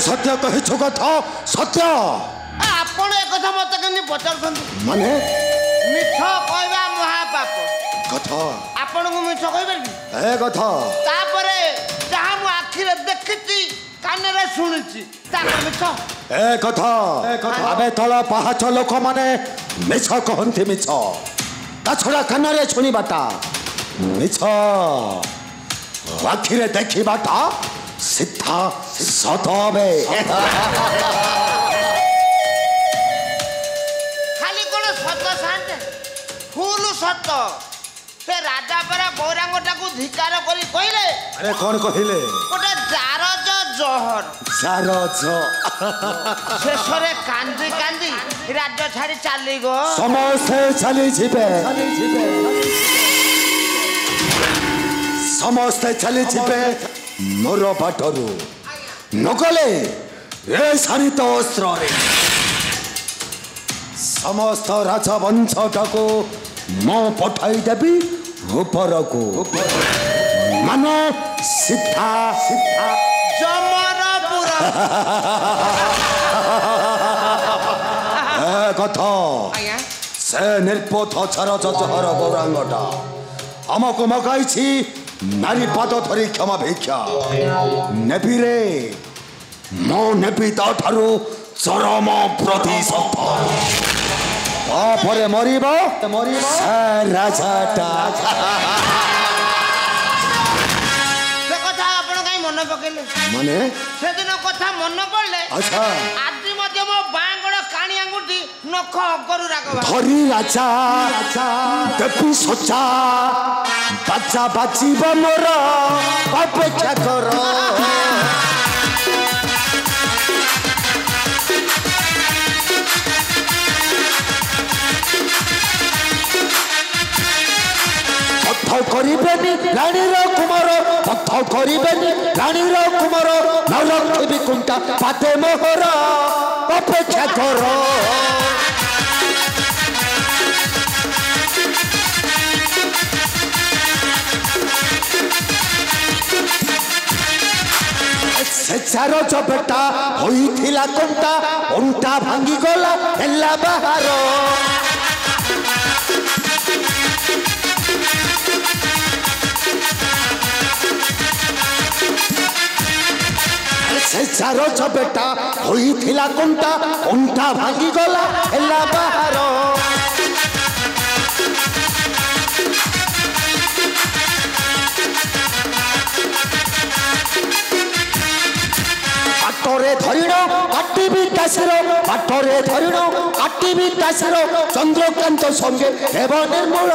सत्य कहिछु कथा सत्य आपण ए कथा मत केनि पचारछन माने मिछ कहबा महापाप कथा आपण को मिछ कहबे कि ए कथा तापरे जहा मु आखिरे देखिछि काने रे सुनिछि ताको मिछ ए कथा आबे तला पाहाच लोक माने मिछ कहंती मिछ ता छोड़ा कान रे सुनी बाटा मिछ आखिरे देखी बाटा सिद्धा सतबे खाली कोन सत शांत फुल सत से राजा परा गौरांगटा को धिकार करी कहिले अरे कौन कहिले ओटा जारज जहर जारज शेषरे कांदी कांदी राज्य छाड़ी चली गो समस्ते चली जिबे समस्ते चली जिबे मोर बाटरू नगले ए सारित अस्त्र रे समस्त राजवंशटाको म पठाई देबी ऊपर को माने सिद्धा सिद्धा जमरपुर ए कथा से निर्पोथ छर जहर गौरांगटा हमको मगाई नारी पाद धरी क्षमा भिक्षा नेबी रे मो नेबी ताठारु चरम प्रतिशोध तापरे मरिबो से राजाटा से कथा आपण काई मन पकेले माने से दिन कथा मन पड़ले अच्छा आज मध्य मो बांगड़ कानी अंगुठी नख अगरु रागवा धरी राजा देवी सचा बाजा बाजीब मोर अपेक्षा कर पथ करिबेनी रानीर कुमार पथ करिबेनी रानीर कुमार नरक्षी कुंटा पाते मोहर अपेक्षा कर से चारो चपेटा होइथिला कंटा अंटा भांगी गला हेला बाहर से चारो चपेटा होइथिला कंटा अंटा भांगी गला हेला बाहर पाटरे धरिण काटिबी दासर पाटरे धरिण काटिबी दासर चंद्रकांत संगे हेब निर्मूल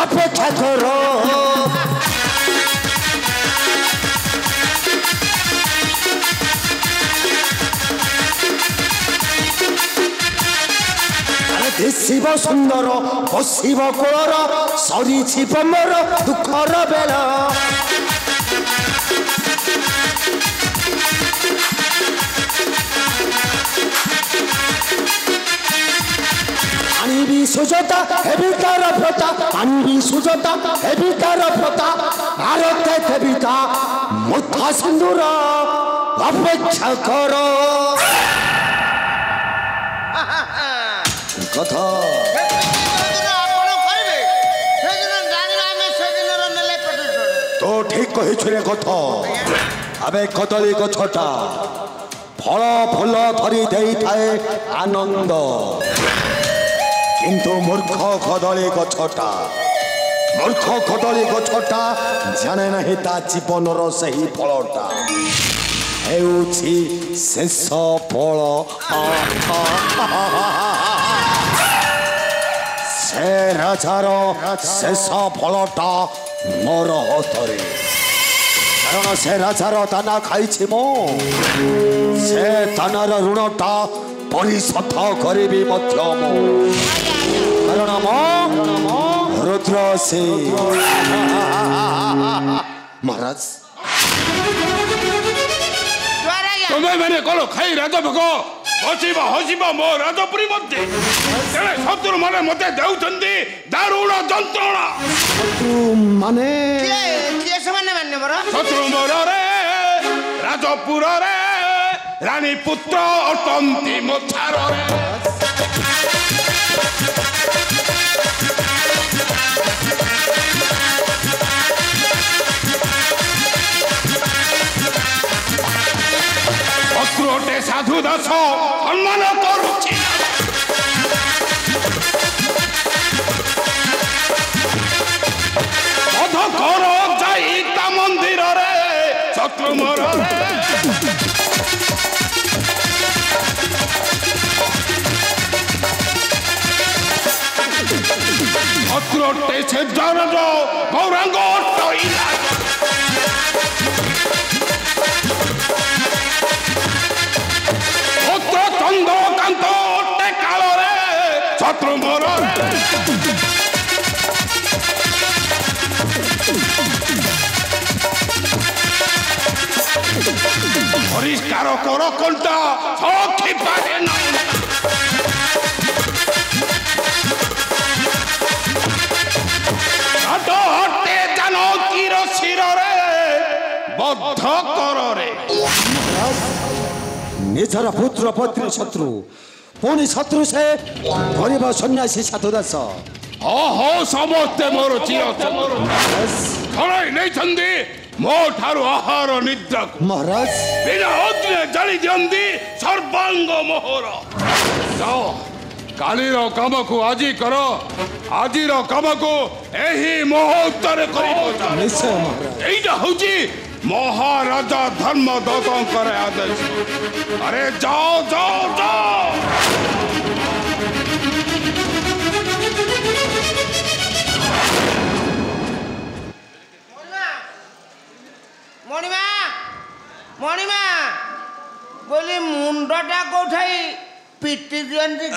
अपेक्षा कर दिशिव सुंदर बसिव कोलर सरी मोर दुखर बेल आनिबी सुजता हेबिकार प्रता आनिबी सुजता हेबिकार प्रता भारत देविता मुथा सिंदूर अपेक्षा कर कथा तो ठीक कही रे कथा अबे कदली गछटा फल फूल धरी देई थाए आनंद किंतु मूर्ख कदली गछटा मूर्ख कदली गछटा जाने नहीं ता जीवनर सही फलटा हेउछि शेष फल से राजार शेष फलटा मोर हतरे कारण से राजार दाना खाई मो से दानार ऋणटा परिशोध करी कारण मो रुद्र से महाराज तुम्हें मैंने कल खाई राज भोग हसीबा हसीबा मो राजपुरी मध्य शत्रु माने मते देउछंती दारुण जंत्रणा शत्रु माने के से माने मोर शत्रु मोर रे राजपुर रे ରାଣୀ ପୁତ୍ର ଅଟନ୍ତି ମୋଛାରରେ ଶତ୍ରୁଟେ ସାଧୁ ଦାସ ସମ୍ମାନ କରୁଛି ବଧ କର ଯାଇ ତା ମନ୍ଦିରରେ ଶତ୍ରୁ ମରରେ ଶତ୍ରୁଟେ ସେ ଜରର ଗୌରାଙ୍ଗ ଅଟଇଲା ଚନ୍ଦ କାନ୍ତ ଅଟେ କାଳରେ ଶତ୍ରୁ ମରରେ ପରିଷ୍କାର କର କଣ୍ଟା ସଖି ପାରେ ନାହିଁ ଅଟେ ଜାନକୀର ଶିରରେ ବଦ୍ଧ କରରେ ନିଜର ପୁତ୍ର ପତ୍ନୀ ଶତ୍ରୁ ପୁଣି ଶତ୍ରୁ ସେ ଗରିବ ସନ୍ନ୍ୟାସୀ ସାଧୁ ଦାସ ଓହୋ ସମସ୍ତେ ମୋର ଚିର ଛଡ଼ାଇ ନେଇଛନ୍ତି ମୋ ଠାରୁ ଆହାର ନିଦ୍ରାକୁ ମହାରାଜ ବିନା ଅଗ୍ନିରେ ଜାଳି ଦିଅନ୍ତି ସର୍ବାଙ୍ଗ ମୋହର ଯାଅ କାଲିର କାମକୁ ଆଜି କର ଆଜିର କାମକୁ ଏହି ମୁହୂର୍ତ୍ତରେ କରିବ ନିଶ୍ଚୟ ମହାରାଜ ଏଇଟା ହଉଛି ମହାରାଜା ଧର୍ମଦତ୍ତଙ୍କର ଆଦେଶ ଆରେ ଯାଅ ଯାଅ ଯାଅ ମଣିମା ମଣିମା ବୋଲି ମୁଣ୍ଡଟା କୋଉଠାଇ ପିଟି ଦିଅନ୍ତି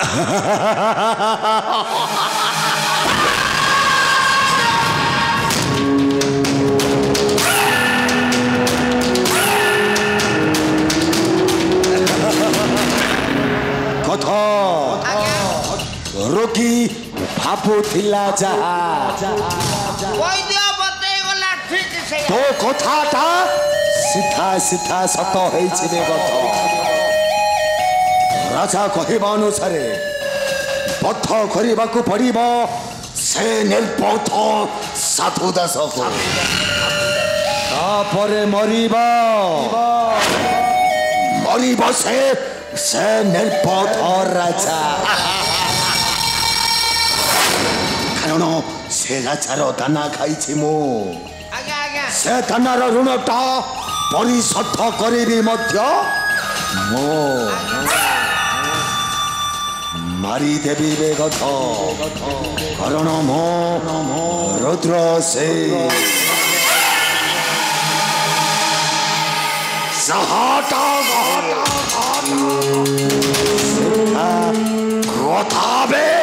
କଥା ରୋଗୀ ଭାବୁଥିଲା ଯାହା ବୈଦ୍ୟ ବତେଇ ଗଲା ଠିକ ସେ ତୋ କଥାଟା ସିଧା ସିଧା ସତ ହେଇଛି ରେ ଗଧ ରାଜା କହିବା ଅନୁସାରେ ବଦ୍ଧ କରିବାକୁ ପଡ଼ିବ ସେ ନିର୍ବୋଧ ସାଧୁ ଦାସକୁ ତାପରେ ମରିବ ସେ ସେ ନିର୍ବୋଧ ରାଜା କାରଣ ସେ ରାଜାର ଦାନା ଖାଇଛି ମୁଁ ଆଜ୍ଞା ଆଜ୍ଞା ସେ ଦାନାର ଋଣଟା ପରିଶୋଧ କରିବି ମଧ୍ୟ ମୁଁ ମାରିଦେବି ରେ ଗଧ କାରଣ ମୁଁ ରୁଦ୍ର ସେ କଥା ବେ